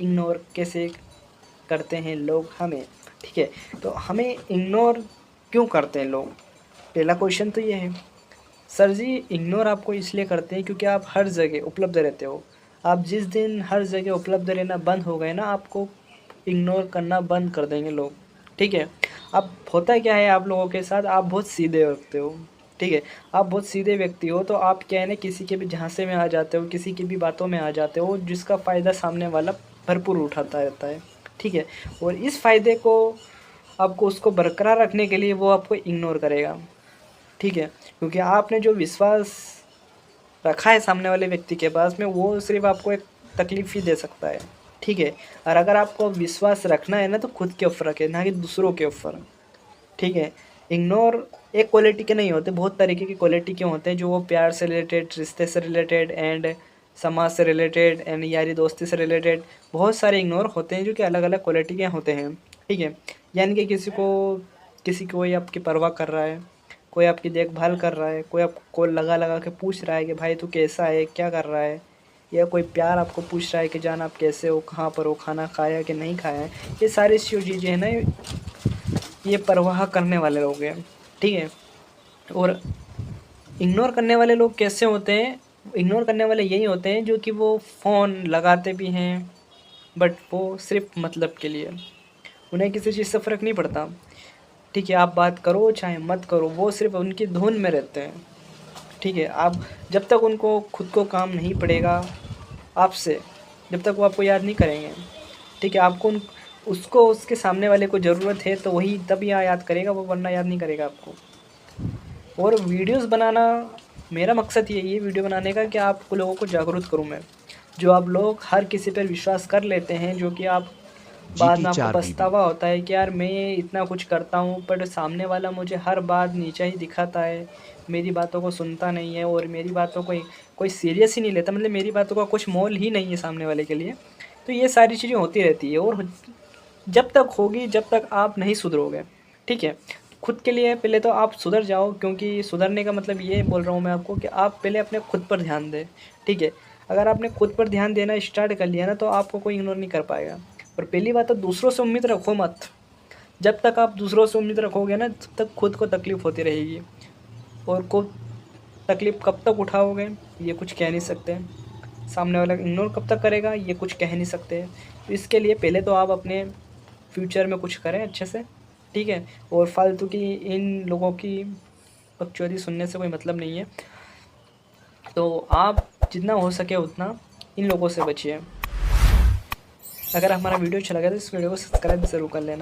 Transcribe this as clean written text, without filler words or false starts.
Ignore कैसे करते हैं लोग हमें, ठीक है। तो हमें इग्नोर क्यों करते हैं लोग, पहला क्वेश्चन तो ये है। सर जी इग्नोर आपको इसलिए करते हैं क्योंकि आप हर जगह उपलब्ध रहते हो। आप जिस दिन हर जगह उपलब्ध रहना बंद हो गए ना, आपको इग्नोर करना बंद कर देंगे लोग, ठीक है। अब होता क्या है आप लोगों के साथ, आप बहुत सीधे व्यक्ति हो, ठीक है। आप बहुत सीधे व्यक्ति हो तो आप क्या है ना, किसी के भी झांसे में आ जाते हो, किसी की भी बातों में आ जाते हो, जिसका फ़ायदा सामने वाला भरपूर उठाता रहता है, ठीक है। और इस फ़ायदे को आपको उसको बरकरार रखने के लिए वो आपको इग्नोर करेगा, ठीक है। क्योंकि आपने जो विश्वास रखा है सामने वाले व्यक्ति के पास में, वो सिर्फ आपको एक तकलीफ़ ही दे सकता है, ठीक है। और अगर आपको विश्वास रखना है ना, तो खुद के ऊपर रखें, ना कि दूसरों के ऊपर, ठीक है। इग्नोर एक क्वालिटी के नहीं होते, बहुत तरीके की क्वालिटी के होते हैं, जो वो प्यार से रिलेटेड, रिश्ते से रिलेटेड एंड समाज से रिलेटेड एंड यारी दोस्ती से रिलेटेड बहुत सारे इग्नोर होते हैं, जो कि अलग अलग क्वालिटी के होते हैं, ठीक है। यानी कि किसी को कोई आपकी परवाह कर रहा है, कोई आपकी देखभाल कर रहा है, कोई आपको लगा लगा के पूछ रहा है कि भाई तू कैसा है, क्या कर रहा है, या कोई प्यार आपको पूछ रहा है कि जान आप कैसे हो, कहाँ पर हो, खाना खाया कि नहीं खाया है। ये सारी चीज़ें हैं ना, ये परवाह करने वाले लोग हैं, ठीक है। और इग्नोर करने वाले लोग कैसे होते हैं, इग्नोर करने वाले यही होते हैं जो कि वो फ़ोन लगाते भी हैं बट वो सिर्फ मतलब के लिए, उन्हें किसी चीज़ से फ़र्क नहीं पड़ता, ठीक है। आप बात करो चाहे मत करो, वो सिर्फ उनकी धुन में रहते हैं, ठीक है। आप जब तक उनको खुद को काम नहीं पड़ेगा आपसे, जब तक वो आपको याद नहीं करेंगे, ठीक है। आपको उसको उसके सामने वाले को ज़रूरत है तो वही तब याद करेगा वो, वरना याद नहीं करेगा आपको। और वीडियोस बनाना, मेरा मकसद यही है वीडियो बनाने का, कि आप लोगों को जागरूक करूं मैं। जो आप लोग हर किसी पर विश्वास कर लेते हैं, जो कि आप बाद में आपको GT4 BB। पछतावा होता है कि यार मैं इतना कुछ करता हूँ पर सामने वाला मुझे हर बात नीचा ही दिखाता है, मेरी बातों को सुनता नहीं है और मेरी बातों को कोई सीरियस ही नहीं लेता, मतलब मेरी बातों का कुछ मोल ही नहीं है सामने वाले के लिए। तो ये सारी चीज़ें होती रहती है और जब तक होगी, जब तक आप नहीं सुधरोगे, ठीक है। खुद के लिए पहले तो आप सुधर जाओ, क्योंकि सुधरने का मतलब ये बोल रहा हूँ मैं आपको कि आप पहले अपने खुद पर ध्यान दें, ठीक है। अगर आपने खुद पर ध्यान देना स्टार्ट कर लिया ना, तो आपको कोई इग्नोर नहीं कर पाएगा। और पहली बात तो दूसरों से उम्मीद रखो मत। जब तक आप दूसरों से उम्मीद रखोगे ना, तब तक खुद को तकलीफ़ होती रहेगी। और को तकलीफ़ कब तक उठाओगे ये कुछ कह नहीं सकते, सामने वाला इग्नोर कब तक करेगा ये कुछ कह नहीं सकते। तो इसके लिए पहले तो आप अपने फ्यूचर में कुछ करें अच्छे से, ठीक है। और फालतू की इन लोगों की बकचोदी सुनने से कोई मतलब नहीं है। तो आप जितना हो सके उतना इन लोगों से बचिए। अगर हमारा वीडियो अच्छा लगा तो इस वीडियो को सब्सक्राइब ज़रूर कर लेना।